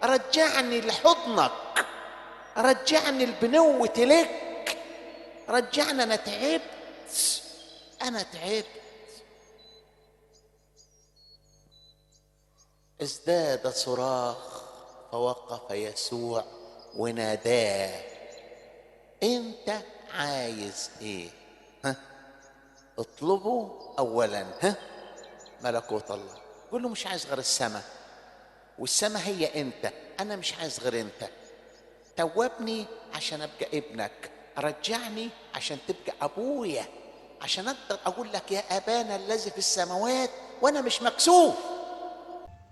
رجعني لحضنك، رجعني البنوة لك، رجعني. أنا تعبت، أنا تعبت. ازداد صراخ فوقف يسوع وناداه: انت عايز ايه؟ ها؟ اطلبوا اولا ملكوت الله. قول له مش عايز غير السماء، والسماء هي انت. انا مش عايز غير انت. توبني عشان ابقى ابنك، رجعني عشان تبقى ابويا، عشان اقدر اقول لك يا ابانا الذي في السماوات وانا مش مكسوف.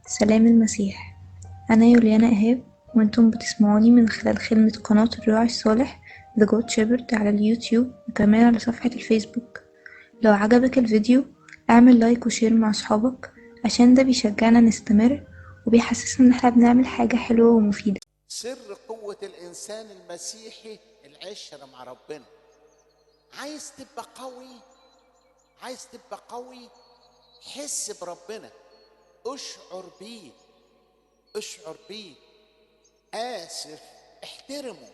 سلام المسيح. أنا يوليانا إيهاب، وأنتم بتسمعوني من خلال خدمة قناة الراعي الصالح The Good Shepherd على اليوتيوب، وكمان على صفحة الفيسبوك. لو عجبك الفيديو اعمل لايك وشير مع أصحابك، عشان ده بيشجعنا نستمر وبيحسسنا إن احنا بنعمل حاجة حلوة ومفيدة. سر قوة الانسان المسيحي العشرة مع ربنا. عايز تبقى قوي، عايز تبقى قوي، حس بربنا، اشعر بيه، اشعر بيه. آسف، احترمه.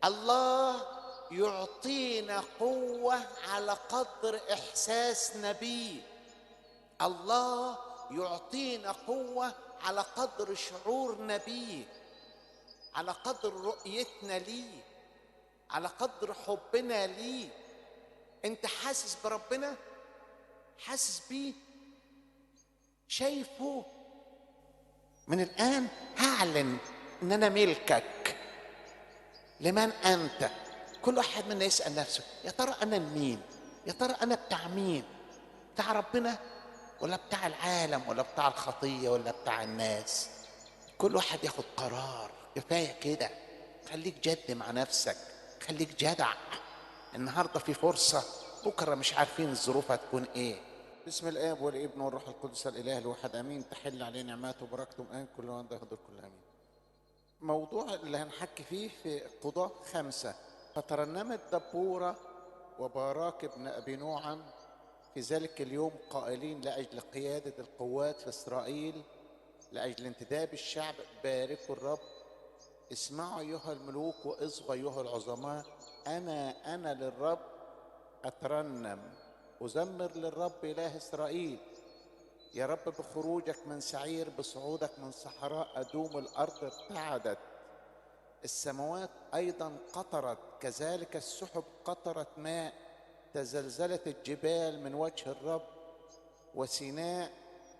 الله يعطينا قوة على قدر إحساسنا بيه. الله يعطينا قوة على قدر شعورنا بيه، على قدر رؤيتنا ليه، على قدر حبنا ليه. انت حاسس بربنا، حاسس بيه، شايفه. من الآن هعلن إن أنا ملكك. لمن أنت؟ كل واحد منا يسأل نفسه: يا ترى أنا مين؟ يا ترى أنا بتاع مين؟ بتاع ربنا ولا بتاع العالم ولا بتاع الخطية ولا بتاع الناس؟ كل واحد ياخد قرار. كفاية كده. خليك جد مع نفسك، خليك جدع. النهاردة في فرصة، بكرة مش عارفين الظروف هتكون ايه. بسم الآب والابن والروح القدس الإله الواحد آمين. تحل عليه نعماته وبركته الآن كل وان يهدر كل آمين. موضوع اللي هنحكي فيه في قضاة 5. فترنمت دبورة وباراك ابن أبي نوعم في ذلك اليوم قائلين لأجل قيادة القوات في إسرائيل، لأجل انتداب الشعب: باركوا الرب. اسمعوا أيها الملوك واصغوا أيها العظماء. أنا للرب أترنم، أزمر للرب إله إسرائيل. يا رب بخروجك من سعير، بصعودك من صحراء أدوم. الأرض ارتعدت، السماوات أيضا قطرت، كذلك السحب قطرت ماء. تزلزلت الجبال من وجه الرب، وسيناء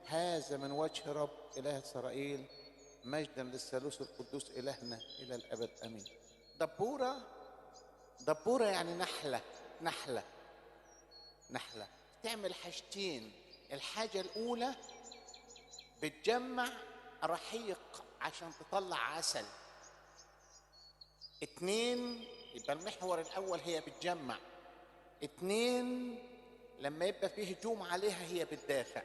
هذا من وجه رب إله إسرائيل. مجدا للثالوث القدوس إلهنا إلى الأبد آمين. دبورة، دبورة يعني نحلة. نحلة، نحلة تعمل حاجتين. الحاجة الأولى بتجمع رحيق عشان تطلع عسل. 2، يبقى المحور الأول هي بتجمع. 2، لما يبقى فيه هجوم عليها هي بتدافع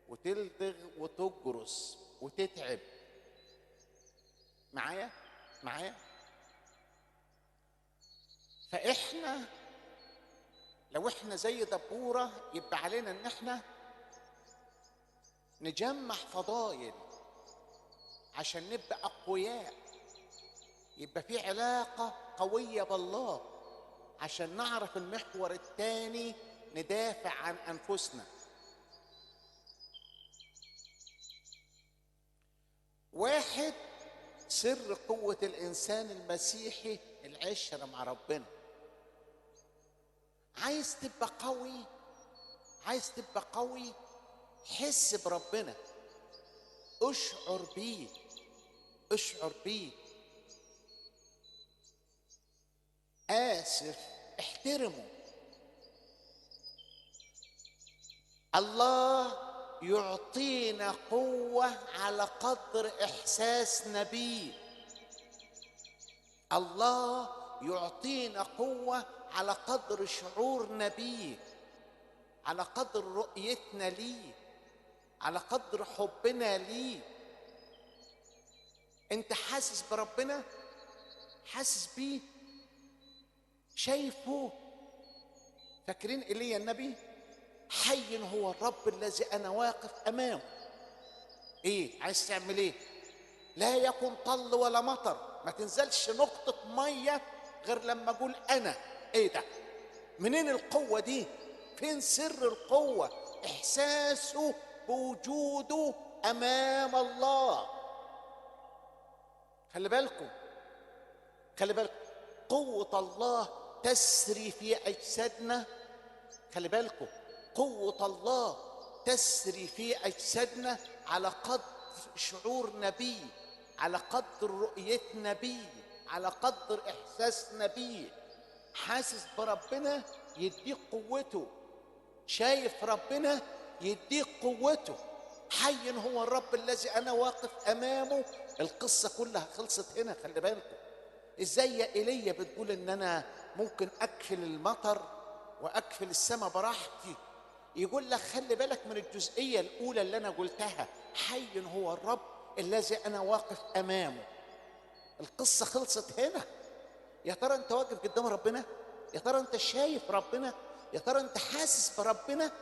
وتلدغ وتجرس وتتعب. معايا؟ معايا؟ فإحنا لو إحنا زي دبورة يبقى علينا إن إحنا نجمع فضائل عشان نبقى أقوياء، يبقى في علاقة قوية بالله، عشان نعرف المحور الثاني ندافع عن أنفسنا. 1، سر قوة الإنسان المسيحي العشرة مع ربنا. عايز تبقى قوي، عايز تبقى قوي، حس بربنا، اشعر بيه، اشعر بيه. آسف، احترمه. الله يعطينا قوة على قدر إحساسنا بيه. الله يعطينا قوة على قدر شعورنا بيه، على قدر رؤيتنا ليه، على قدر حبنا ليه. انت حاسس بربنا، حاسس بيه، شايفه. فاكرين ايليا النبي؟ حي هو الرب الذي انا واقف امامه. ايه عايز تعمل ايه؟ لا يكن طل ولا مطر، ما تنزلش نقطة مية غير لما اقول انا. ايه ده؟ منين القوة دي؟ فين سر القوة؟ احساسه بوجوده امام الله. خلي بالكم، خلي بالكم، قوة الله تسري في اجسادنا. خلي بالكم، قوة الله تسري في اجسادنا على قدر شعورنا بيه، على قدر رؤيتنا بيه، على قدر احساسنا بيه. حاسس بربنا يديك قوته، شايف ربنا يديك قوته. حي هو الرب الذي انا واقف امامه. القصه كلها خلصت هنا. خلي بالكم، ازاي يا ايليا بتقول ان انا ممكن اكفل المطر واكفل السماء براحتي؟ يقول لك خلي بالك من الجزئيه الاولى اللي انا قلتها، حي هو الرب الذي انا واقف امامه. القصه خلصت هنا. يا ترى انت واقف قدام ربنا؟ يا ترى انت شايف ربنا؟ يا ترى انت حاسس بربنا؟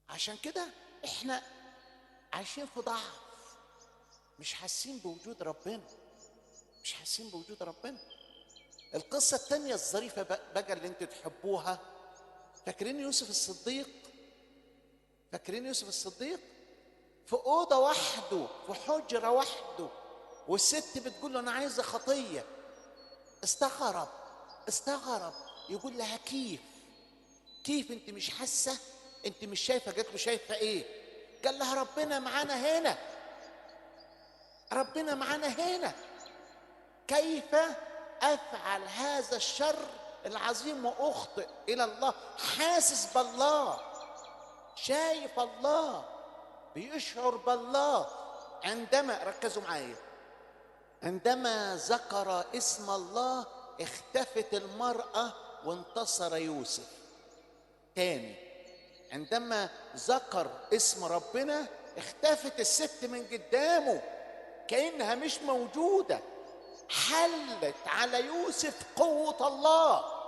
عشان كده احنا عايشين في ضعف، مش حاسين بوجود ربنا، مش حاسين بوجود ربنا. القصة التانية الظريفة بقى اللي انتوا تحبوها، فاكرين يوسف الصديق؟ فاكرين يوسف الصديق؟ في أوضة وحده، في حجرة وحده، والست بتقول له أنا عايزة خطية. استغرب، استغرب، يقول لها كيف انت مش حاسة؟ انت مش شايفة؟ قالت له شايفة ايه؟ قال لها ربنا معانا هنا، ربنا معانا هنا. كيف افعل هذا الشر العظيم واخطئ الى الله؟ حاسس بالله، شايف الله، بيشعر بالله. عندما، ركزوا معايا، عندما ذكر اسم الله اختفت المرأة وانتصر يوسف. تاني، عندما ذكر اسم ربنا اختفت الست من قدامه كأنها مش موجودة. حلت على يوسف قوة الله.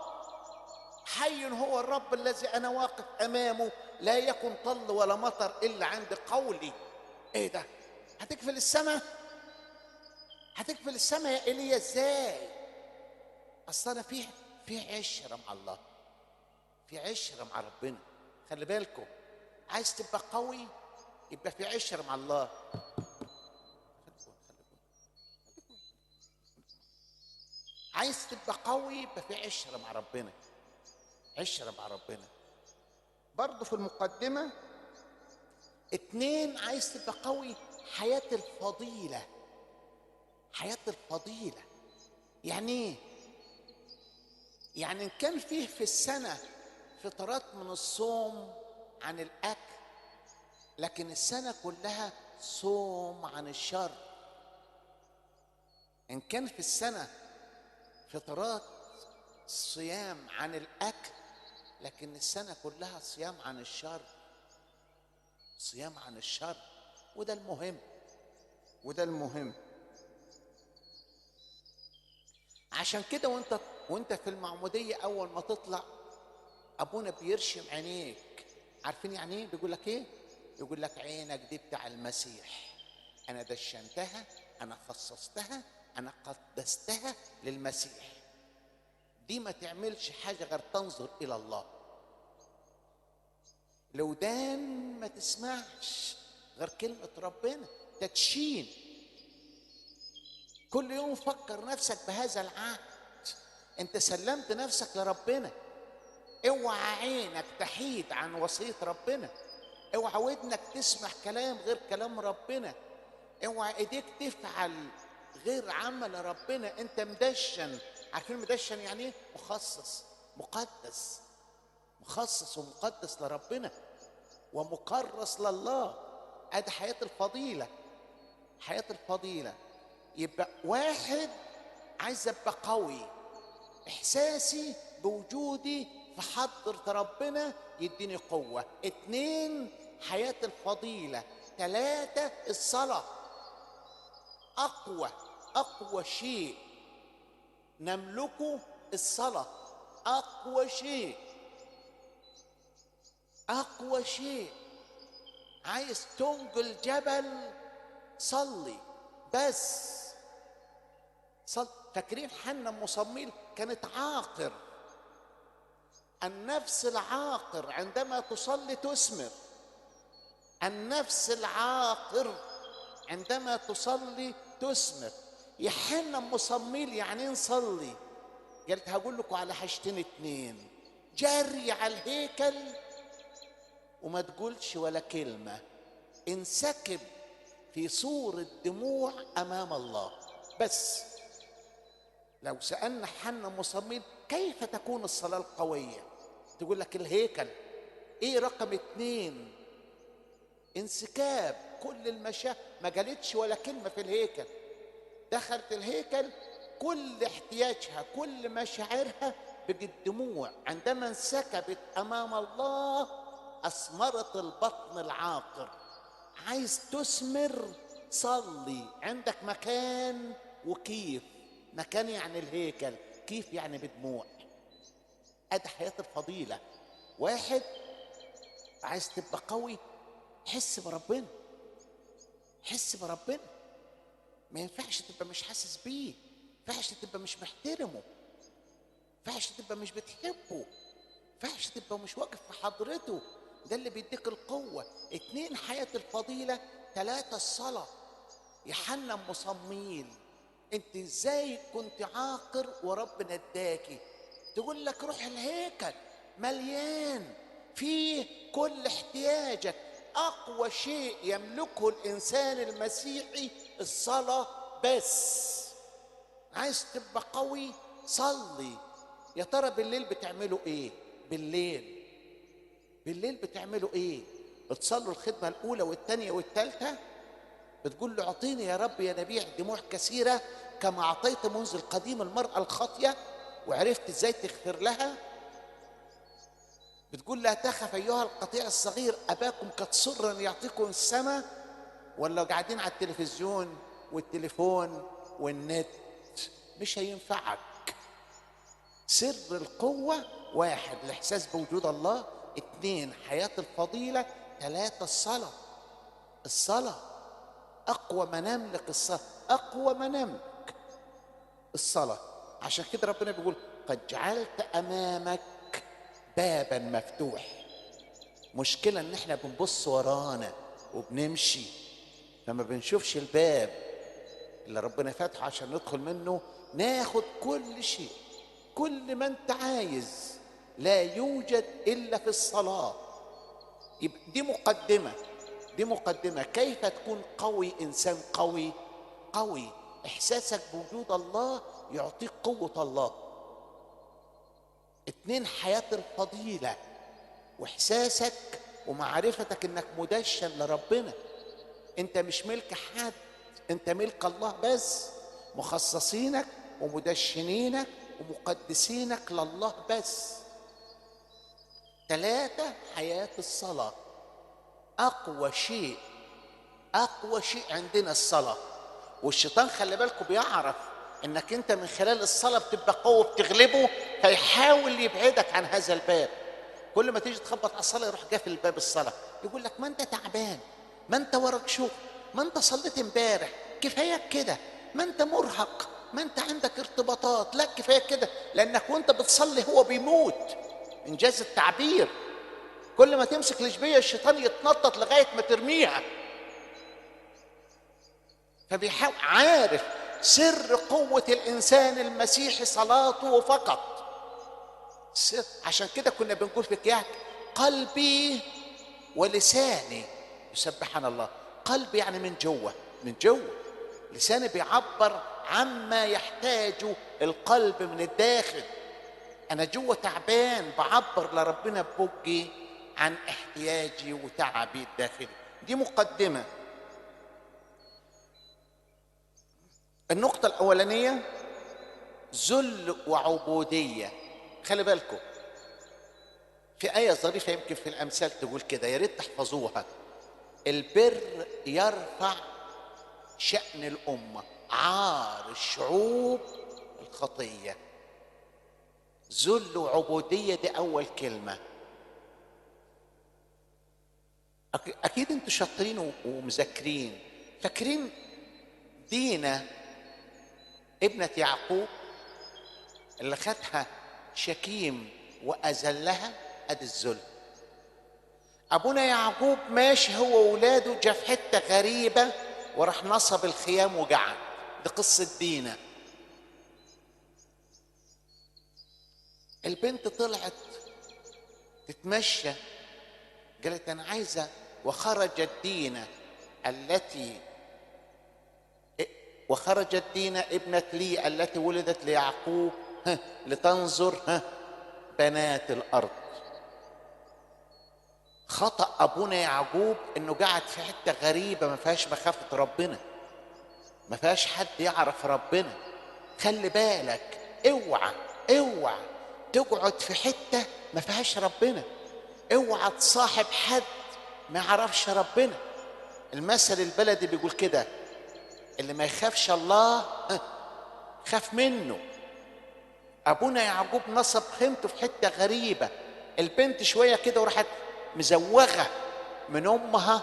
حي هو الرب الذي أنا واقف أمامه، لا يكن طل ولا مطر إلا عند قولي. إيه ده؟ هتقفل السماء؟ هتقفل السماء يا إيليا إزاي؟ أصل أنا في عشرة مع الله، في عشرة مع ربنا. خلي بالكم، عايز تبقى قوي يبقى في عشرة مع الله. عايز تبقى قوي يبقى في عشرة مع ربنا، عشرة مع ربنا. برضه في المقدمة اتنين، عايز تبقى قوي، حياة الفضيلة. حياة الفضيلة يعني ايه؟ يعني ان كان فيه في السنة فترات من الصوم عن الأكل، لكن السنة كلها صوم عن الشر. ان كان في السنة فترات صيام عن الأكل، لكن السنة كلها صيام عن الشر، صيام عن الشر. وده المهم، وده المهم. عشان كده وانت في المعمودية أول ما تطلع أبونا بيرشم عينيك. عارفين يعني ايه؟ بيقول لك ايه؟ يقول لك عينك دي بتاع المسيح، أنا دشنتها، أنا خصصتها، أنا قدستها للمسيح. دي ما تعملش حاجة غير تنظر إلى الله. الودان ما تسمعش غير كلمة ربنا، تدشين. كل يوم فكر نفسك بهذا العهد، انت سلمت نفسك لربنا. اوعى عينك تحيد عن وصية ربنا، اوعى ودنك تسمع كلام غير كلام ربنا، اوعى ايديك تفعل غير عمل ربنا. انت مدشن. عارفين مدشن يعني ايه؟ مخصص، مقدس، مخصص ومقدس لربنا ومكرس لله. ادي حياة الفضيلة، حياة الفضيلة. يبقى واحد، عايز ابقى قوي، احساسي بوجودي في حضرة ربنا يديني قوة. اتنين، حياة الفضيلة. تلاتة، الصلاة. اقوى شيء نملكه الصلاة. اقوى شيء، اقوى شيء. عايز تنقل جبل، صلي بس. فاكرين حنا ام صمويل كانت عاقر. النفس العاقر عندما تصلي تثمر. النفس العاقر عندما تصلي تثمر. يا حنا ام صمويل يعني نصلي؟ قالت هقول لكم على حاجتين اتنين: جري على الهيكل وما تقولش ولا كلمة، انسكب في صورة دموع أمام الله بس. لو سألنا حنا ام صمويل كيف تكون الصلاة القوية، تقول لك الهيكل. ايه رقم اتنين؟ انسكاب كل المشاعر. ما قالتش ولا كلمة في الهيكل، دخلت الهيكل كل احتياجها كل مشاعرها بالدموع. عندما انسكبت أمام الله أثمرت البطن العاقر. عايز تثمر، صلي. عندك مكان وكيف. مكان يعني الهيكل، كيف يعني بدموع. ادي حياة الفضيلة. واحد عايز تبقى قوي، حس بربنا، حس بربنا. ما ينفعش تبقى مش حاسس بيه، ما ينفعش تبقى مش محترمه، ما ينفعش تبقى مش بتحبه، ما ينفعش تبقى مش واقف في حضرته. ده اللي بيديك القوة. اتنين حياة الفضيلة. تلاتة الصلاة. يا حنا ام صمويل انت ازاي كنت عاقر وربنا اداكي؟ تقول لك روح الهيكل مليان فيه كل احتياجك. اقوى شيء يملكه الانسان المسيحي الصلاة بس. عايز تبقى قوي، صلي. يا ترى بالليل بتعملوا ايه؟ بالليل بتعملوا ايه؟ بتصلوا الخدمة الاولى والثانية والثالثة؟ بتقول له اعطيني يا رب يا نبيع دموع كثيرة كما اعطيت منذ القديم المرأة الخاطية وعرفت ازاي تغفر لها؟ بتقول لا تخف ايها القطيع الصغير اباكم قد سر ان يعطيكم السماء؟ ولا قاعدين على التلفزيون والتليفون والنت؟ مش هينفعك. سر القوة: واحد الاحساس بوجود الله، اتنين حياة الفضيلة، تلاتة الصلاة. الصلاة اقوى ما نملك. الصلاة اقوى ما نملك الصلاة. عشان كده ربنا بيقول قد جعلت امامك بابا مفتوح. مشكلة ان احنا بنبص ورانا وبنمشي فما بنشوفش الباب اللي ربنا فاتحه عشان ندخل منه ناخد كل شيء. كل ما انت عايز لا يوجد الا في الصلاة. يبقى دي مقدمة كيف تكون قوي. انسان قوي احساسك بوجود الله يعطيك قوة الله. اتنين حياة الفضيلة واحساسك ومعرفتك انك مدشن لربنا. انت مش ملك حد، انت ملك الله بس. مخصصينك ومدشنينك ومقدسينك لله بس. تلاتة حياة الصلاة. اقوى شيء عندنا الصلاة. والشيطان خلي بالكم بيعرف انك انت من خلال الصلاة بتبقى قوة بتغلبه، فيحاول يبعدك عن هذا الباب. كل ما تيجي تخبط على الصلاة يروح قافل الباب الصلاة، يقول لك ما انت تعبان، ما انت وراك شغل، ما انت صليت امبارح، كفاية كده، ما انت مرهق، ما انت عندك ارتباطات، لا كفاية كده. لانك وانت بتصلي هو بيموت، انجاز التعبير. كل ما تمسك الجبية الشيطان يتنطط لغاية ما ترميها. فبيحاول عارف سر قوة الإنسان المسيحي صلاته فقط. عشان كده كنا بنقول في كياك قلبي ولساني يسبحان الله. قلبي يعني من جوه. لساني بيعبر عما يحتاجه القلب من الداخل. أنا جوه تعبان بعبر لربنا ببقي عن احتياجي وتعبي الداخلي. دي مقدمة. النقطة الأولانية ذل وعبودية. خلي بالكم في آية ظريفة يمكن في الأمثال تقول كده، يا ريت تحفظوها: البر يرفع شأن الأمة، عار الشعوب الخطية. ذل وعبودية دي أول كلمة. اكيد انتوا شاطرين ومذاكرين. فاكرين دينا ابنة يعقوب اللي خدها شكيم واذلها؟ ادي الذل. ابونا يعقوب ماشي هو وولاده، جا في حته غريبه وراح نصب الخيام وقعد. دي قصه دينا. البنت طلعت تتمشى، قالت انا عايزه. وخرجت دينا ابنة لي التي ولدت ليعقوب لتنظر بنات الارض. خطأ ابونا يعقوب انه قاعد في حته غريبه ما فيهاش مخافه ربنا، ما فيهاش حد يعرف ربنا. خلي بالك، اوعى تقعد في حته ما فيهاش ربنا. اوعى تصاحب حد ما يعرفش ربنا. المثل البلدي بيقول كده: اللي ما يخافش الله خاف منه. ابونا يعقوب نصب خيمته في حته غريبه. البنت شويه كده وراحت مزوغه من امها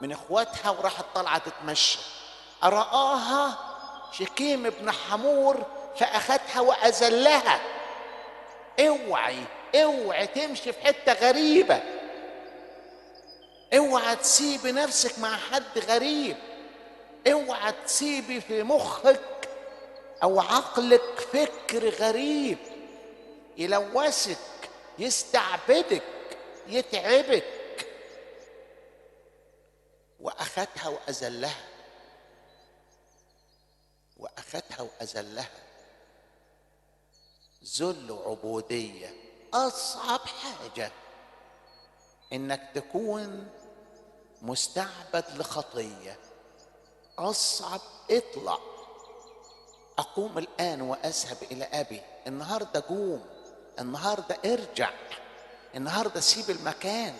من اخواتها وراحت طالعه تتمشى. رآها شكيم ابن حمور فاخذها واذلها. اوعي تمشي في حته غريبه. اوعى تسيبي نفسك مع حد غريب. اوعى تسيبي في مخك او عقلك فكر غريب يلوثك، يستعبدك، يتعبك. واخذها واذلها. ذل وعبوديه. اصعب حاجه انك تكون مستعبد لخطيه. اصعب. اطلع. اقوم الان واذهب الى ابي. النهارده قوم، النهارده ارجع، النهارده سيب المكان،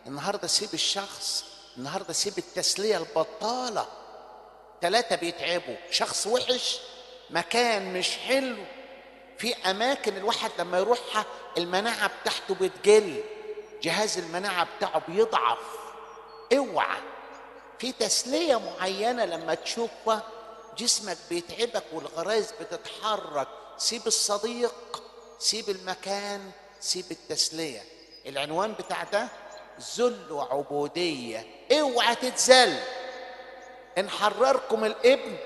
النهارده سيب الشخص، النهارده سيب التسليه البطاله. 3 بيتعبوا: شخص وحش، مكان مش حلو، في اماكن الواحد لما يروحها المناعه بتاعته بتقل، جهاز المناعه بتاعه بيضعف. اوعى. في تسليه معينه لما تشوفها جسمك بيتعبك والغرائز بتتحرك. سيب الصديق، سيب المكان، سيب التسليه. العنوان بتاع ده ذل وعبوديه. اوعى تتذل. ان حرركم الابن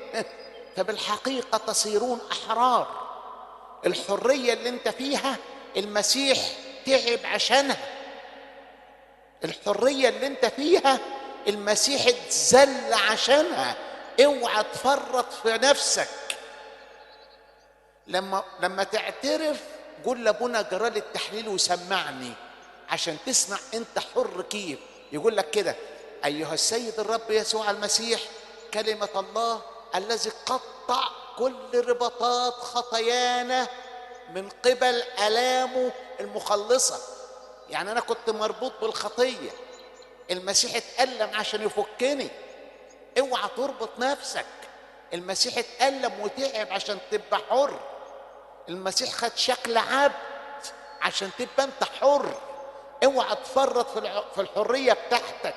فبالحقيقه تصيرون احرار. الحريه اللي انت فيها المسيح تعب عشانها. الحريه اللي انت فيها المسيح اتذل عشانها. اوعى تفرط في نفسك. لما تعترف قول لابونا جرالي التحليل وسمعني عشان تسمع انت حر كيف. يقول لك كده: ايها السيد الرب يسوع المسيح كلمة الله الذي قطع كل رباطات خطايانا من قبل آلامه المخلصة. يعني انا كنت مربوط بالخطية، المسيح اتألم عشان يفكني. اوعى تربط نفسك. المسيح اتألم وتعب عشان تبقى حر. المسيح خد شكل عبد عشان تبقى انت حر. اوعى تفرط في الحرية بتاعتك.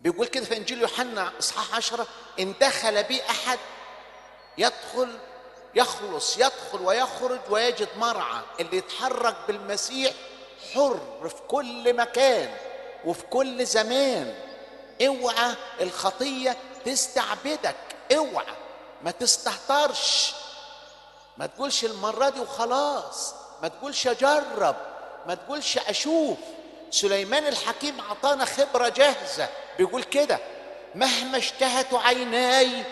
بيقول كده في انجيل يوحنا اصحاح 10: ان دخل بي احد يدخل ويخرج ويجد مرعى. اللي يتحرك بالمسيح حر في كل مكان وفي كل زمان. اوعى الخطية تستعبدك. اوعى ما تستهترش. ما تقولش المرة دي وخلاص، ما تقولش اجرب، ما تقولش اشوف. سليمان الحكيم عطانا خبرة جاهزة. بيقول كده: مهما اشتهت عيناي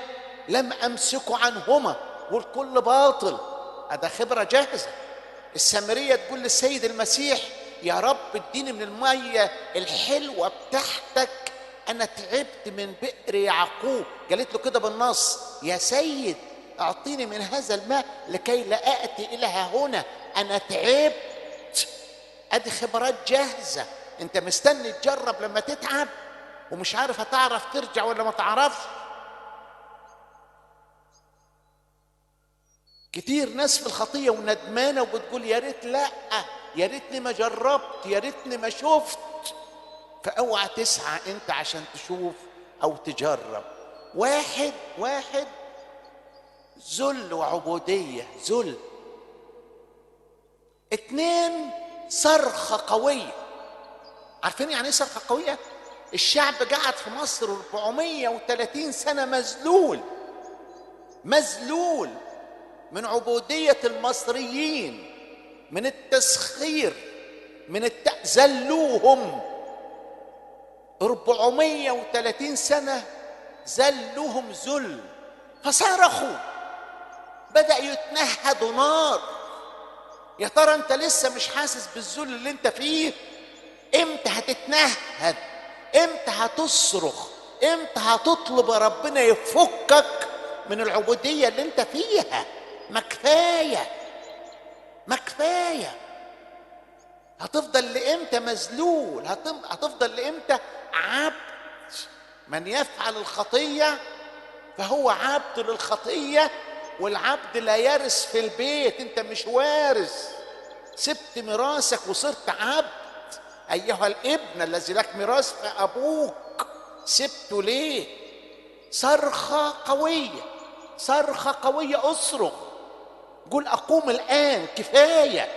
لم امسك عنهما والكل باطل. هذا خبرة جاهزة. السامرية تقول للسيد المسيح: يا رب اديني من المية الحلوة بتاعتك، انا تعبت من بئر يعقوب. قالت له كده بالنص: يا سيد اعطيني من هذا الماء لكي لا اتي الى هنا، انا تعبت. ادي خبرات جاهزة. انت مستني تجرب لما تتعب ومش عارف هتعرف ترجع ولا ما تعرفش. كتير ناس في الخطية وندمانة وبتقول: يا ريت، لا، يا ريتني ما جربت، يا ريتني ما شفت. فاوعى تسعى انت عشان تشوف او تجرب. واحد ذل وعبودية، ذل. 2 صرخة قوية. عارفين يعني ايه صرخة قوية؟ الشعب قعد في مصر 430 سنة مذلول من عبودية المصريين، من التسخير، ذلوهم 430 سنة، ذلوهم ذل. فصرخوا، بدأ يتنهدوا نار. يا ترى انت لسه مش حاسس بالذل اللي انت فيه؟ امتى هتتنهد؟ امتى هتصرخ؟ امتى هتطلب ربنا يفكك من العبودية اللي انت فيها؟ ما كفاية. هتفضل لامتى مذلول؟ هتفضل لامتى عبد؟ من يفعل الخطية فهو عبد للخطية، والعبد لا يرث في البيت. انت مش وارث، سبت ميراثك وصرت عبد. ايها الابن الذي لك ميراث فابوك سبته ليه؟ صرخة قوية، اصرخ، قول اقوم الان، كفاية،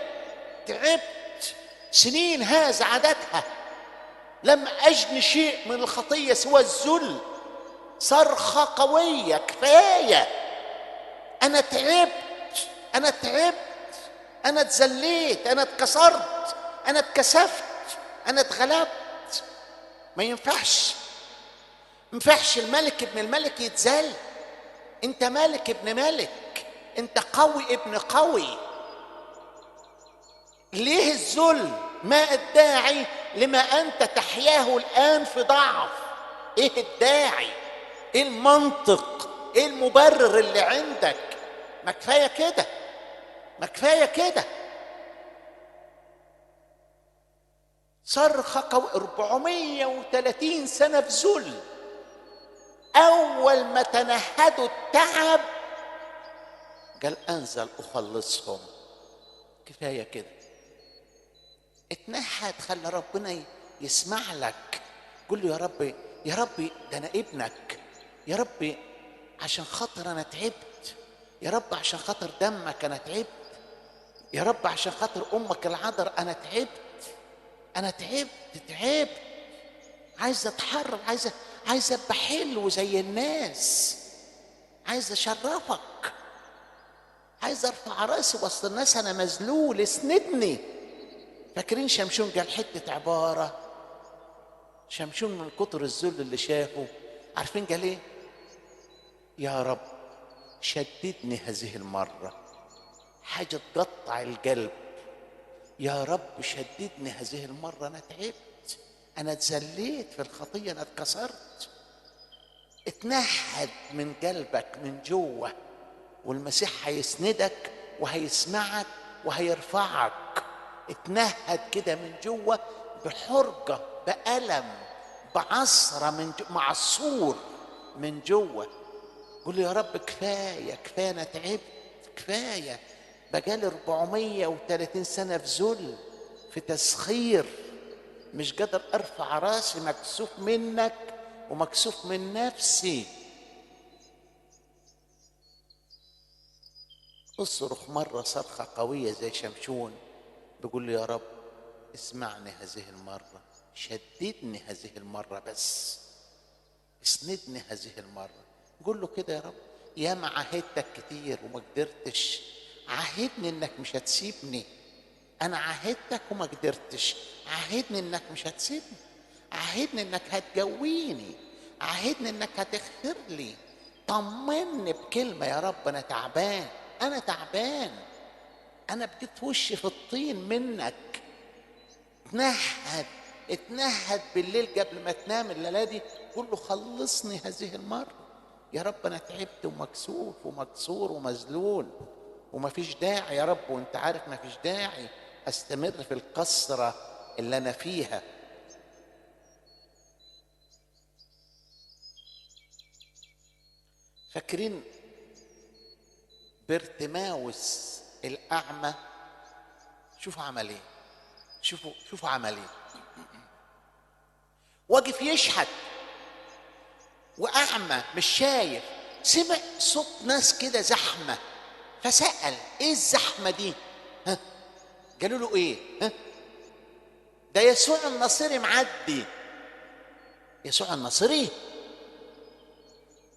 تعبت، سنين هذا عددها، لم اجن شيء من الخطية سوى الذل. صرخة قوية، كفاية، انا تعبت، انا اتذليت، انا اتكسرت، انا اتكسفت، انا اتغلبت. ما ينفعش الملك ابن الملك يتذل. انت ملك ابن ملك، انت قوي ابن قوي. ليه الذل؟ ما الداعي لما انت تحياه الان في ضعف؟ ايه الداعي؟ ايه المنطق؟ ايه المبرر اللي عندك؟ ما كفايه كده. صرخة 430 سنة في ذل. أول ما تنهدوا التعب قال أنزل أخلصهم. كفاية كده، اتنهد، خلى ربنا يسمع لك. قل له يا ربي ده أنا ابنك، يا ربي عشان خاطر أنا تعبت، يا رب عشان خاطر دمك أنا تعبت، يا رب عشان خاطر أمك العذر أنا تعبت، عايز اتحرر، عايز ابقى حلو زي الناس، عايز اشرفك، عايز ارفع راسي وسط الناس، انا مذلول، اسندني. فاكرين شمشون قال حته عباره؟ شمشون من كتر الذل اللي شافه، عارفين قال ايه؟ يا رب شددني هذه المره. حاجه تقطع القلب. يا رب شددني هذه المره، انا تعبت، انا اتذليت في الخطيه، انا اتكسرت. اتنهد من قلبك من جوه، والمسيح هيسندك وهيسمعك وهيرفعك. اتنهد كده من جوه، بحرقه، بألم، بعصره من جوه، معصور من جوه. قول له يا رب كفايه انا تعبت، كفايه، بقالي 430 سنه في ذل، في تسخير، مش قادر ارفع راسي، مكسوف منك ومكسوف من نفسي. اصرخ مرة صرخة قوية زي شمشون، بيقول له يا رب اسمعني هذه المرة، شددني هذه المرة، بس اسندني هذه المرة. قول له كده يا رب، ياما عاهدتك كتير وما قدرتش، عاهدني انك مش هتسيبني. انا عاهدتك وما قدرتش، عاهدني انك مش هتسيبني، عاهدني انك هتجويني، عاهدني انك هتغفر لي. طمني بكلمة يا رب، انا تعبان، انا بقيت وشي في الطين منك. اتنهد بالليل قبل ما تنام الليلة دي، قول له خلصني هذه المرة يا رب، انا تعبت ومكسوف ومكسور ومذلول، ومفيش داعي يا رب، وانت عارف مفيش داعي استمر في القسرة اللي انا فيها. فاكرين بارتماوس الأعمى؟ شوفوا عمل ايه، شوفوا عمل ايه. واقف يشحت واعمى مش شايف، سمع صوت ناس كده زحمه، فسأل ايه الزحمه دي؟ ها؟ قالوا له ايه؟ ها؟ ده يسوع الناصري معدي. يسوع الناصري؟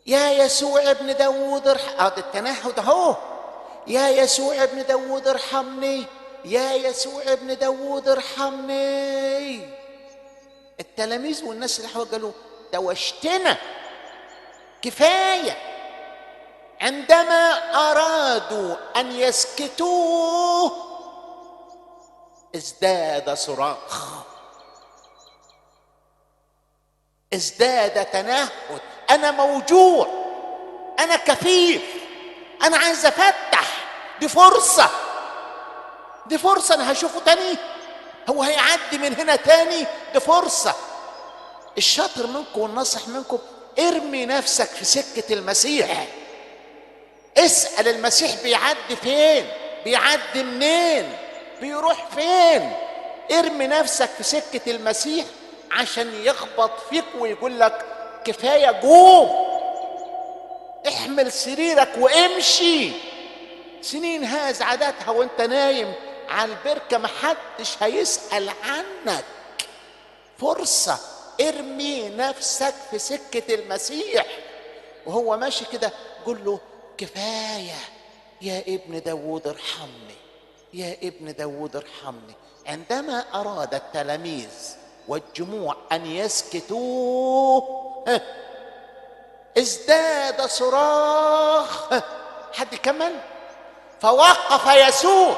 يا يسوع ابن داوود ده التنهد اهو. يا يسوع ابن داوود ارحمني، يا يسوع ابن داوود ارحمني. التلاميذ والناس اللي حواليه قالوا دوشتنا، كفايه. عندما ارادوا ان يسكتوه ازداد صراخ، ازداد تنهد. انا موجوع، انا كفيف، انا عايز افتح، دي فرصه، دي فرصه، انا هشوفه تاني، هو هيعدي من هنا تاني، دي فرصه. الشاطر منكم والناصح منكم ارمي نفسك في سكه المسيح، اسال المسيح بيعدي فين، بيعدي منين، بيروح فين. ارمي نفسك في سكه المسيح عشان يخبط فيك ويقول لك كفايه، قوم احمل سريرك وامشي. سنين هاز عاداتها وانت نايم على البركه، محدش هيسال عنك. فرصه، ارمي نفسك في سكه المسيح وهو ماشي كده، قول له كفايه يا ابن داوود ارحمني، يا ابن داوود ارحمني. عندما اراد التلاميذ والجموع ان يسكتوه ازداد صراخ. حد كمل؟ فوقف يسوع،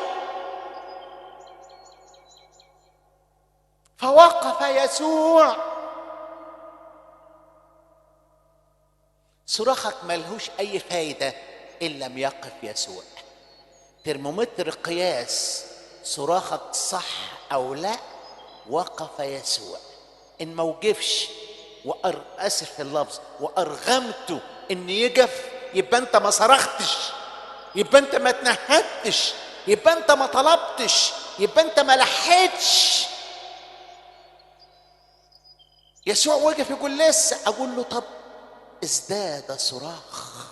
فوقف يسوع. صراخك ملهوش اي فايده ان لم يقف يسوع. ترمومتر قياس صراخك صح او لا وقف يسوع. ان موقفش اسف في اللفظ وارغمته ان يقف، يبقى انت ما صرختش، يبقى انت ما تنهدتش، يبقى انت ما طلبتش، يبقى انت ما لحيتش. يسوع وقف يقول لسه، اقول له طب ازداد صراخ،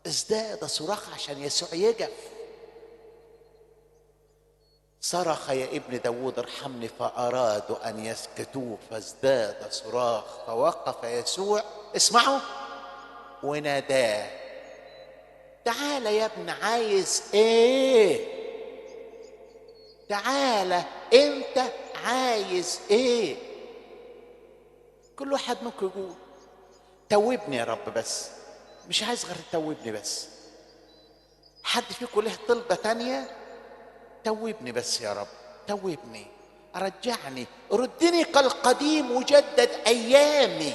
ازداد صراخ عشان يسوع يقف. صرخ يا ابن داوود ارحمني، فأرادوا أن يسكتوه فازداد صراخ، فوقف يسوع، اسمعوا، وناداه. تعال يا ابن، عايز ايه؟ تعال انت عايز ايه؟ كل واحد ممكن يقول توبني يا رب، بس مش عايز غير توبني بس. حد فيكم له طلبة تانية؟ توبني بس يا رب، توبني، رجعني، ردني كالقديم وجدد ايامي،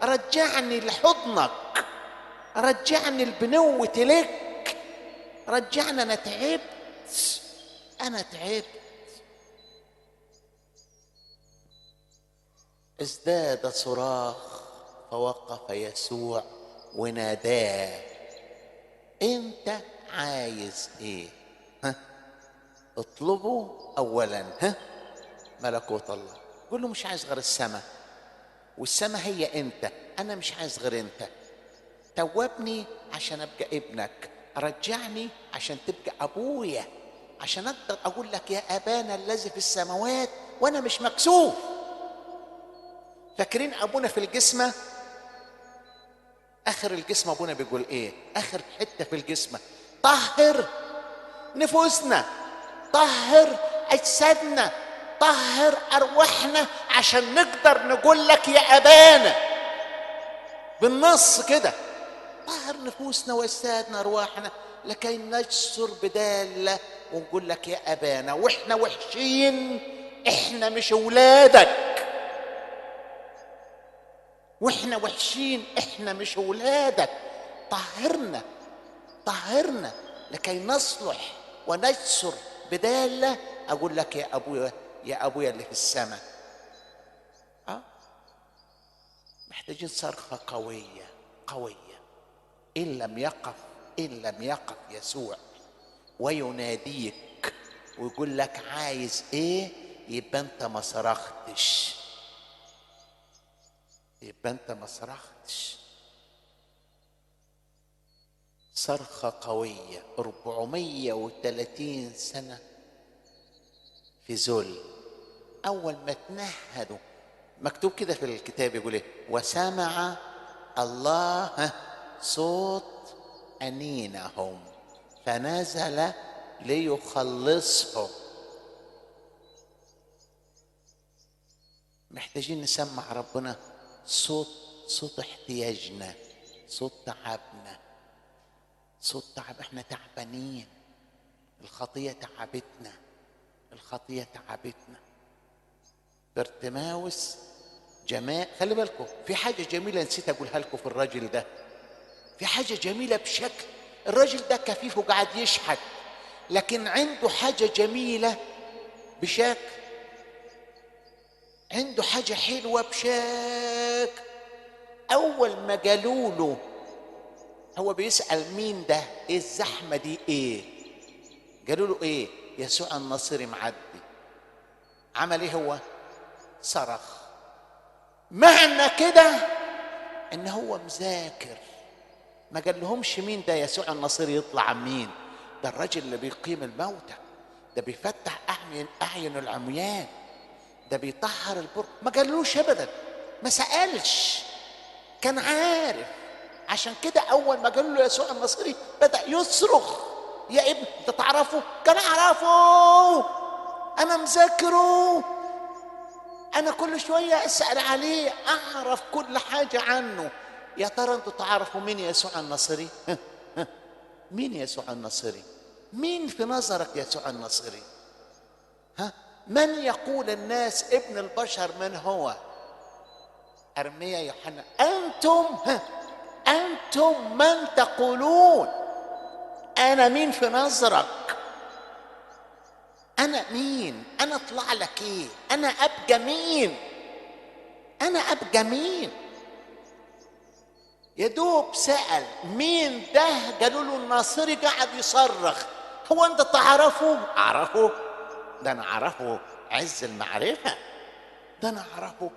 رجعني لحضنك، رجعني البنوة لك، رجعني. انا تعبت، انا تعبت. ازداد صراخ فوقف يسوع وناداه. انت عايز ايه؟ ها؟ اطلبوا اولا ملكوت الله. قول له مش عايز غير السماء، والسماء هي انت، انا مش عايز غير انت. توبني عشان ابقى ابنك، رجعني عشان تبقى ابويا، عشان اقدر اقول لك يا ابانا الذي في السماوات وانا مش مكسوف. فاكرين ابونا في الجسمه؟ اخر الجسم ابونا بيقول ايه؟ اخر حته في الجسم: طهر نفوسنا، طهر اجسادنا، طهر ارواحنا عشان نقدر نقول لك يا ابانا. بالنص كده: طهر نفوسنا واجسادنا ارواحنا لكي نجسر بداله ونقول لك يا ابانا. واحنا وحشين، احنا مش اولادك، واحنا وحشين، احنا مش اولادك. طهرنا، طهرنا لكي نصلح ونجسر بداله اقول لك يا ابويا، يا ابويا اللي في السماء. محتاجين صرخه قويه قويه. ان لم يقف، ان لم يقف يسوع ويناديك ويقول لك عايز ايه، يبقى انت ما صرختش. يبقى انت ما صرختش صرخة قوية 430 سنة في ذل. أول ما تنهدوا، مكتوب كده في الكتاب يقول ايه؟ وسمع الله صوت أنينهم فنزل ليخلصهم. محتاجين نسمع ربنا صوت احتياجنا، صوت تعبنا، صوت تعب. احنا تعبانين، الخطية تعبتنا، الخطية تعبتنا. بارتماوس خلي بالكم في حاجة جميلة نسيت أقولها لكم في الراجل ده. في حاجة جميلة بشكل، الراجل ده كفيف وقاعد يشحت، لكن عنده حاجة جميلة بشكل، عنده حاجة حلوة بشكل. أول ما قالوا له، هو بيسأل مين ده؟ إيه الزحمة دي؟ إيه؟ قالوا له إيه؟ يسوع الناصري معدي. عمل إيه هو؟ صرخ. معنى كده إن هو مذاكر. ما قال لهمش مين ده يسوع الناصري، يطلع مين ده؟ الراجل اللي بيقيم الموتى، ده بيفتح أعين العميان، ده بيطهر البر. ما قالوش ابدا، ما سالش، كان عارف. عشان كده اول ما قالوا له يسوع الناصري بدا يصرخ. يا ابن انت تعرفه؟ كان اعرفه، انا مذاكره، انا كل شويه اسال عليه، اعرف كل حاجه عنه. يا ترى انتوا تعرفوا مين يسوع الناصري؟ مين يسوع الناصري؟ مين في نظرك يسوع الناصري؟ من يقول الناس ابن البشر من هو؟ أرميا، يوحنا. أنتم من تقولون؟ أنا مين في نظرك؟ أنا مين؟ أنا أطلع لك إيه؟ أنا أبقى مين؟ أنا أبقى مين؟ يا دوب سأل مين ده، قالوا له الناصري، قاعد يصرخ. هو أنت تعرفه؟ أعرفه، ده أنا أعرفه عز المعرفة، ده أنا أعرفه.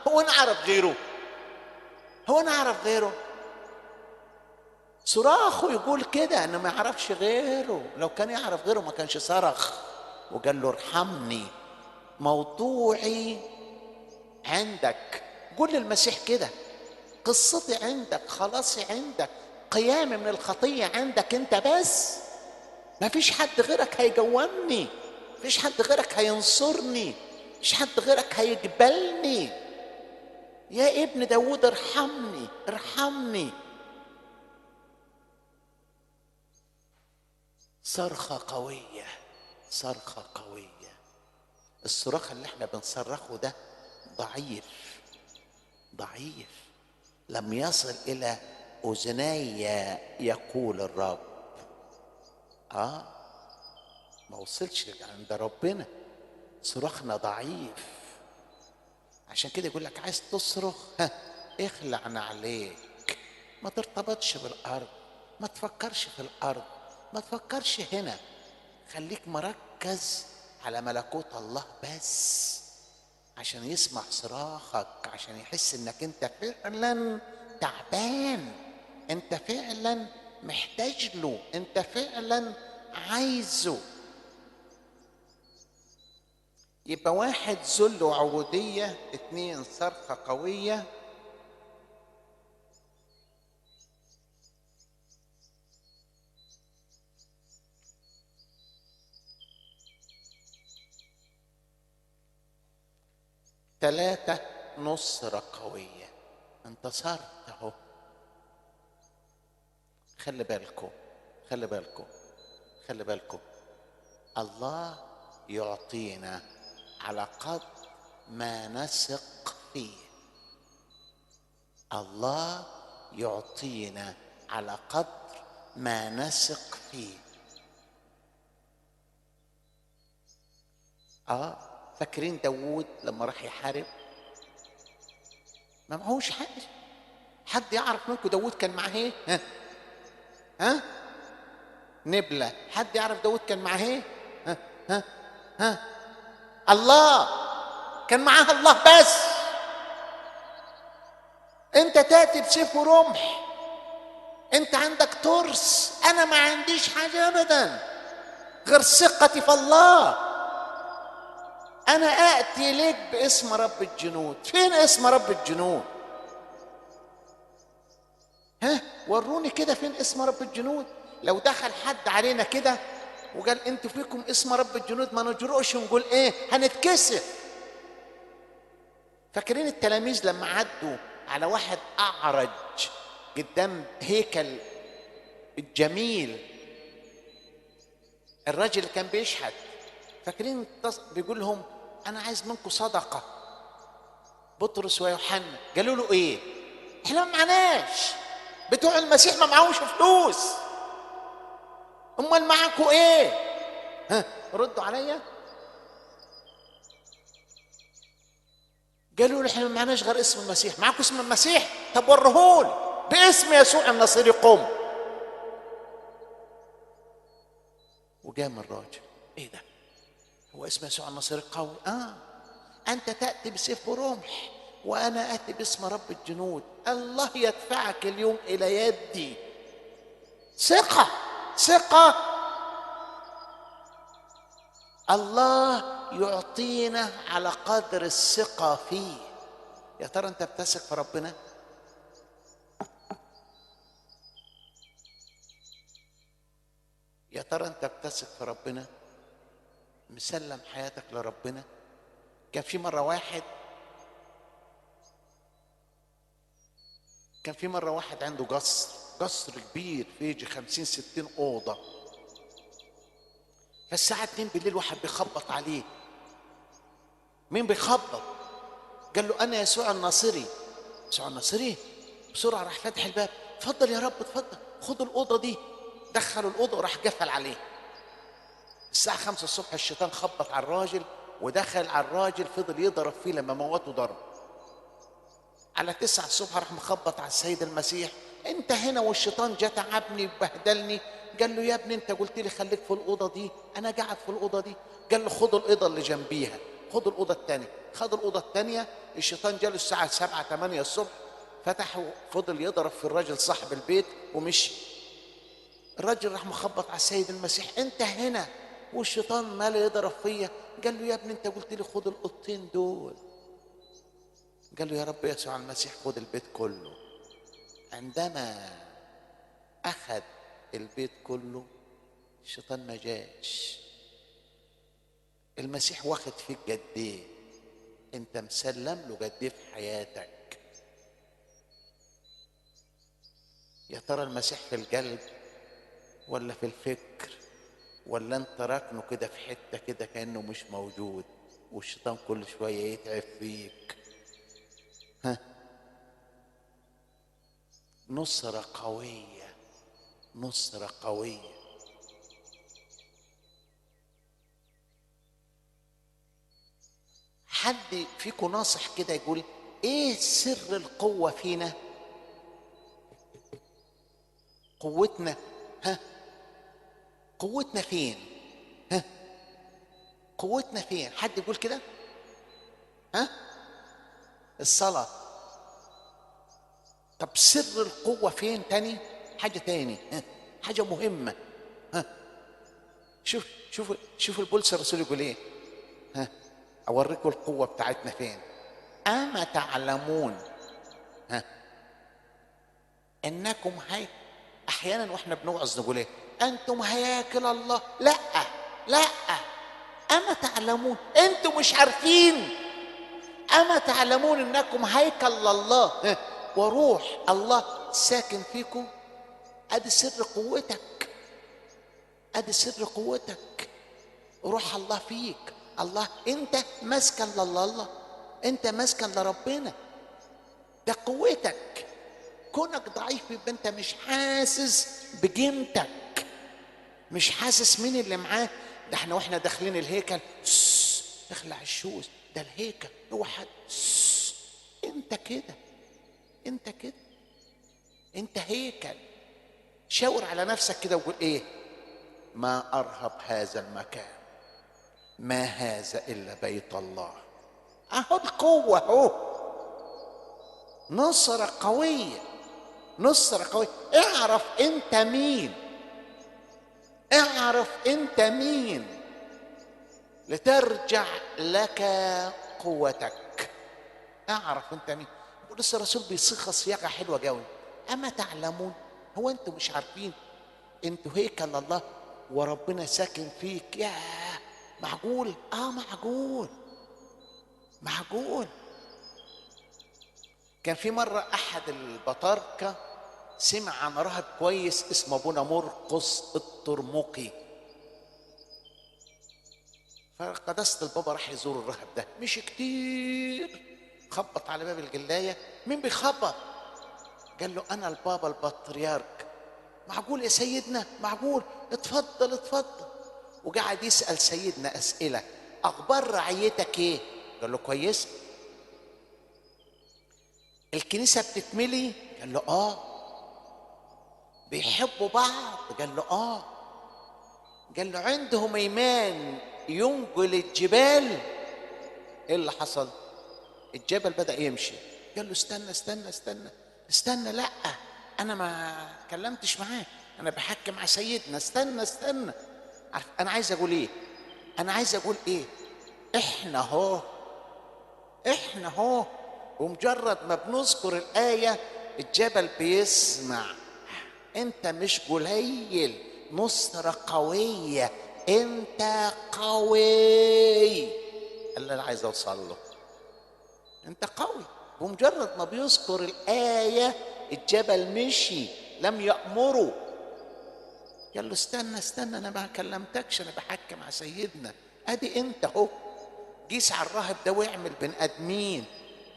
هو نعرف غيره؟ هو نعرف غيره؟ صراخه يقول كده انه ما يعرفش غيره. لو كان يعرف غيره ما كانش صرخ وقال له ارحمني، موضوعي عندك. قول للمسيح كده، قصتي عندك، خلاصي عندك، قيامي من الخطية عندك انت بس. ما فيش حد غيرك هيجومني، ما فيش حد غيرك هينصرني، ما فيش حد غيرك هيقبلني. يا ابن داود ارحمني، ارحمني. صرخة قوية، صرخة قوية. الصراخ اللي احنا بنصرخه ده ضعيف، ضعيف، لم يصل إلى أذني يقول الرب. ما وصلش عند ربنا، صراخنا ضعيف. عشان كده يقول لك عايز تصرخ، اخلع عليك، ما ترتبطش بالأرض، ما تفكرش في الأرض، ما تفكرش هنا، خليك مركز على ملكوت الله بس، عشان يسمع صراخك، عشان يحس انك انت فعلا تعبان، انت فعلا محتاج له، انت فعلا عايزه. يبقى 1 ذل وعبودية، 2 صرخة قوية، 3 نصرة قوية. انتصرت اهو. خلي بالكم، خلي بالكم، خلي بالكم، الله يعطينا على قدر ما نثق فيه. الله يعطينا على قدر ما نثق فيه. فاكرين داوود لما راح يحارب؟ ما معهوش حاجة. حد يعرف منكم داوود كان معاه ايه؟ ها نبلة. حد يعرف داوود كان معاه ايه؟ ها ها ها؟ الله. كان معاه الله بس. انت تاتي بسيف ورمح، انت عندك ترس، انا ما عنديش حاجه ابدا غير ثقتي في الله. انا اتي لك باسم رب الجنود. فين اسم رب الجنود؟ ها وروني كده فين اسم رب الجنود. لو دخل حد علينا كده وقال انتوا فيكم اسم رب الجنود، ما نجرؤش ونقول ايه، هنتكسف. فاكرين التلاميذ لما عدوا على واحد اعرج قدام هيكل الجميل، الراجل اللي كان بيشحت، فاكرين بيقول لهم انا عايز منكم صدقه. بطرس ويوحنا قالوا له ايه؟ احنا ما معناش، بتوع المسيح ما معهوش فلوس، امال معاكم ايه؟ ها ردوا عليا. قالوا له احنا ما معناش غير اسم المسيح. معاكم اسم المسيح؟ طب ورهولي باسم يسوع الناصري قم. وقام الراجل. ايه ده؟ هو اسم يسوع الناصري قوي؟ انت تاتي بسيف ورمح وانا اتي باسم رب الجنود. الله يدفعك اليوم الى يدي. ثقه، ثقه. الله يعطينا على قدر الثقه فيه. يا ترى انت بتثق في ربنا؟ يا ترى انت بتثق في ربنا؟ مسلم حياتك لربنا؟ كان في مرة واحد عنده قصر كبير فيه يجي 50-60 أوضة. فالساعة 2 بالليل واحد بيخبط عليه. مين بيخبط؟ قال له أنا يسوع الناصري. يسوع الناصري؟ بسرعة راح فاتح الباب. اتفضل يا رب اتفضل، خد الأوضة دي. دخلوا الأوضة وراح قفل عليه. الساعة 5 الصبح الشيطان خبط على الراجل ودخل على الراجل، فضل يضرب فيه لما موته ضرب. على 9 الصبح راح مخبط على السيد المسيح. انت هنا والشيطان جه تعبني وبهدلني. قال له يا ابني انت قلت لي خليك في الاوضه دي، انا قاعد في الاوضه دي. قال له خد الاوضه اللي جنبيها، خد الاوضه الثانيه. خد الاوضه الثانيه. الشيطان جاله الساعه 7-8 الصبح، فتح وفضل يضرب في الراجل صاحب البيت ومشي. الراجل راح مخبط على السيد المسيح. انت هنا والشيطان مال يضرب فيا. قال له يا ابني انت قلت لي خد الاوضتين دول. قال له يا رب يسوع المسيح خد البيت كله. عندما اخذ البيت كله الشيطان ما جاش. المسيح واخد فيك قد ايه؟ انت مسلم له قد ايه في حياتك؟ يا ترى المسيح في القلب ولا في الفكر، ولا انت راكنه كده في حته كده كانه مش موجود والشيطان كل شويه يتعب فيك؟ نصرة قوية، نصرة قوية. حد فيكم ناصح كده يقول ايه سر القوة فينا؟ قوتنا قوتنا فين؟ قوتنا فين؟ حد يقول كده؟ الصلاة. طب سر القوة فين تاني؟ حاجة تاني، حاجة مهمة. شوف البولس الرسول يقول ايه. اوريكم القوة بتاعتنا فين. اما تعلمون انكم احيانا واحنا بنوعظ نقول ايه؟ انتم هياكل الله. لا لا، اما تعلمون، انتم مش عارفين. اما تعلمون انكم هيكل الله وروح الله ساكن فيكم. ادي سر قوتك، ادي سر قوتك. روح الله فيك. الله انت مسكن لله، انت مسكن لربنا. ده قوتك. كونك ضعيف يبقى انت مش حاسس بقيمتك، مش حاسس مين اللي معاك. ده احنا واحنا داخلين الهيكل اخلع الشوز، ده الهيكل هو حد. انت كده، انت كده، انت هيكل. شاور على نفسك كده وقول ايه؟ ما ارهب هذا المكان، ما هذا الا بيت الله. اهو القوه اهو. نصرة قوية، نصرة قوية. اعرف انت مين، اعرف انت مين لترجع لك قوتك. اعرف انت مين. بولس الرسول بيصيغ صياغة حلوة قوي. اما تعلمون، هو انتوا مش عارفين انتوا هيكل الله وربنا ساكن فيك؟ يا معقول؟ معقول، معقول. كان في مرة احد البطاركة سمع عن راهب كويس اسمه ابونا مرقس الترمقي، فقداسة البابا راح يزور الراهب ده. مش كتير، خبط على باب الجلاية. مين بيخبط؟ قال له انا البابا البطريرك. معقول يا سيدنا؟ معقول، اتفضل اتفضل. وقعد يسأل سيدنا أسئلة. أخبار رعيتك إيه؟ قال له كويس. الكنيسة بتتملي؟ قال له بيحبوا بعض؟ قال له قال له عندهم إيمان ينقل الجبال. إيه اللي حصل؟ الجبل بدأ يمشي. قال له استنى استنى استنى استنى، لا أنا ما كلمتش معاه، أنا بحكي مع سيدنا. استنى استنى. عارف أنا عايز أقول إيه؟ أنا عايز أقول إيه؟ إحنا هو ومجرد ما بنذكر الآية الجبل بيسمع. أنت مش قليل، نصرة قوية، أنت قوي. اللي أنا عايز أوصل له، أنت قوي. بمجرد ما بيذكر الآية الجبل مشي، لم يأمره. قال له استنى استنى، أنا ما كلمتكش، أنا بحكي مع سيدنا. أدي أنت هو. قيس على الراهب ده واعمل بني آدمين،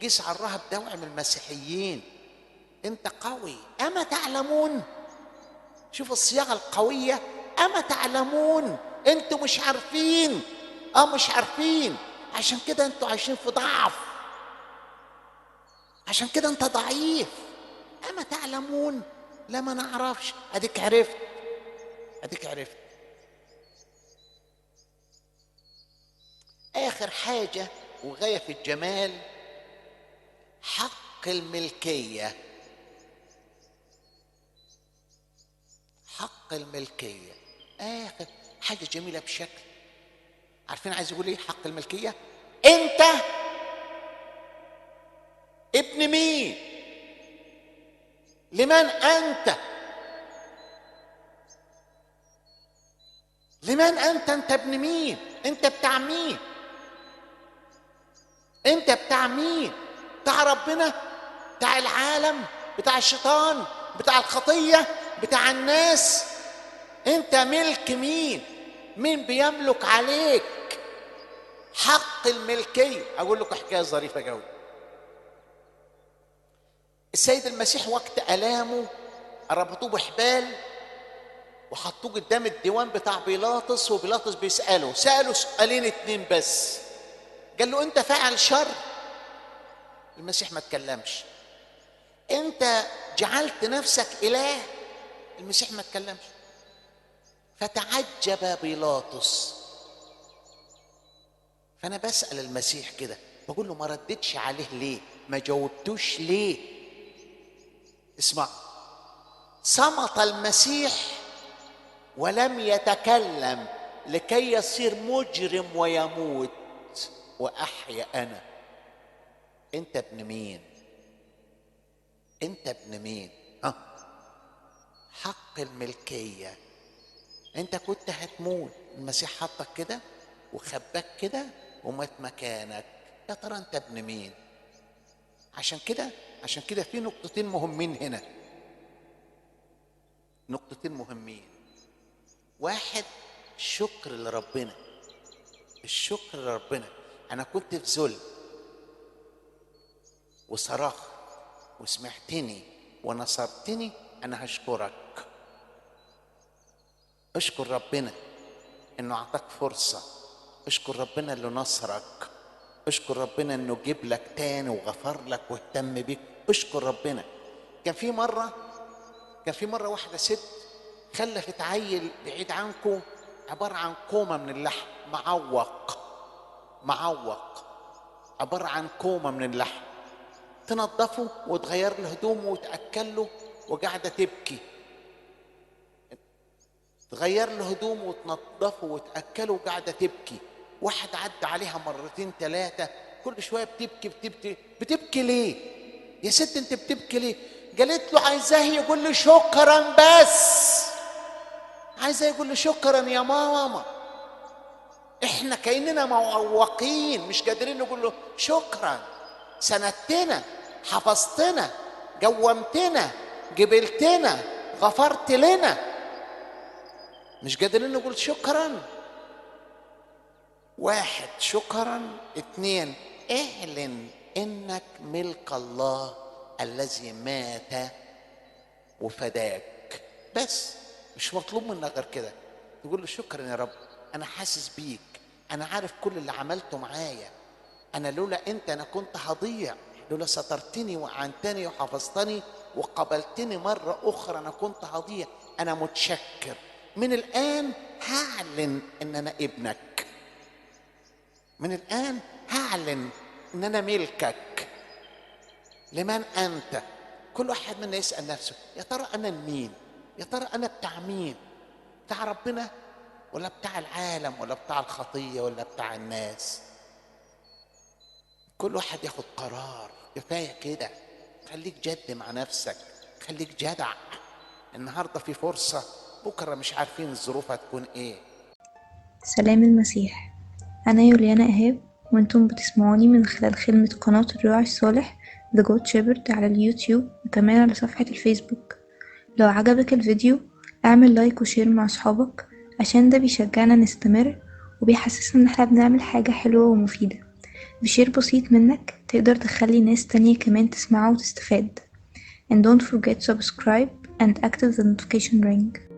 قيس على الراهب ده واعمل مسيحيين. أنت قوي. أما تعلمون؟ شوف الصياغة القوية. أما تعلمون؟ أنتوا مش عارفين. مش عارفين، عشان كده أنتوا عايشين في ضعف، عشان كده أنت ضعيف. أما تعلمون؟ لا ما نعرفش. أديك عرفت، أديك عرفت. آخر حاجة وغاية في الجمال، حق الملكية. حق الملكية آخر حاجة جميلة بشكل. عارفين عايز يقول ايه حق الملكية؟ انت ابن مين؟ لمن انت؟ لمن انت؟ انت ابن مين؟ انت بتاع مين؟ انت بتاع مين؟ بتاع ربنا؟ بتاع العالم؟ بتاع الشيطان؟ بتاع الخطية؟ بتاع الناس؟ انت ملك مين؟ مين بيملك عليك؟ حق الملكية. اقول لكم حكاية ظريفة قوي. السيد المسيح وقت آلامه ربطوه بحبال وحطوه قدام الديوان بتاع بيلاطس، وبيلاطس بيسأله، سأله سؤالين اتنين بس. قال له انت فاعل شر؟ المسيح ما اتكلمش. انت جعلت نفسك إله؟ المسيح ما اتكلمش. فتعجب بيلاطس. فأنا بسأل المسيح كده، بقول له ما ردتش عليه ليه؟ ما جاوبتوش ليه؟ اسمع، صمت المسيح ولم يتكلم لكي يصير مجرم ويموت وأحيا أنا. أنت ابن مين؟ أنت ابن مين؟ حق الملكية. أنت كنت هتموت، المسيح حطك كده وخباك كده ومات مكانك. يا ترى أنت ابن مين؟ عشان كده في نقطتين مهمين هنا، نقطتين مهمين. واحد، شكر لربنا، الشكر لربنا. أنا كنت في ذل وصرخت وسمعتني ونصرتني، أنا هشكرك. اشكر ربنا إنه أعطاك فرصة، اشكر ربنا اللي نصرك، اشكر ربنا إنه جيب لك تاني وغفر لك واهتم بيك. اشكر ربنا. كان في مرة واحدة ست خلفت عيل بعيد عنكم عبارة عن كومة من اللحم، معوق، عبارة عن كومة من اللحم. تنظفه وتغير له هدومه وتأكله وقاعدة تبكي، تغير له هدومه وتنظفه وتأكله وقاعدة تبكي. واحد عدى عليها مرتين ثلاثة كل شوية بتبكي بتبكي بتبكي ليه؟ يا ست انت بتبكي ليه؟ قالت له عايزاه يقول له شكرا بس، عايزاه يقول له شكرا يا ماما. احنا كأننا معوقين مش قادرين نقول له شكرا، سندتنا، حفظتنا، قومتنا، جبلتنا، غفرت لنا، مش قادرين نقول شكرا. واحد شكرا، اتنين اعلن انك ملك الله الذي مات وفداك. بس مش مطلوب منك غير كده، تقول له شكرا يا رب، انا حاسس بيك، انا عارف كل اللي عملته معايا، انا لولا انت انا كنت هضيع، لولا سترتني وعنتني وحفظتني وقبلتني مرة اخرى انا كنت هضيع. انا متشكر، من الان هعلن ان انا ابنك، من الان هعلن ان انا ملكك. لمن انت؟ كل واحد منا يسأل نفسه يا ترى انا مين؟ يا ترى انا بتاع مين؟ بتاع ربنا ولا بتاع العالم ولا بتاع الخطية ولا بتاع الناس؟ كل واحد ياخد قرار. كفاية كده، خليك جد مع نفسك، خليك جدع. النهاردة في فرصة، بكرة مش عارفين الظروف هتكون ايه. سلام المسيح. أنا يوليانا إيهاب، وأنتم بتسمعوني من خلال خدمة قناة الراعي الصالح The Good Shepherd على اليوتيوب وكمان على صفحة الفيسبوك. لو عجبك الفيديو اعمل لايك وشير مع أصحابك، عشان ده بيشجعنا نستمر وبيحسسنا إن احنا بنعمل حاجة حلوة ومفيدة. بشير بسيط منك تقدر تخلي ناس تانية كمان تسمعه وتستفاد. And don't forget to subscribe and active the notification ring.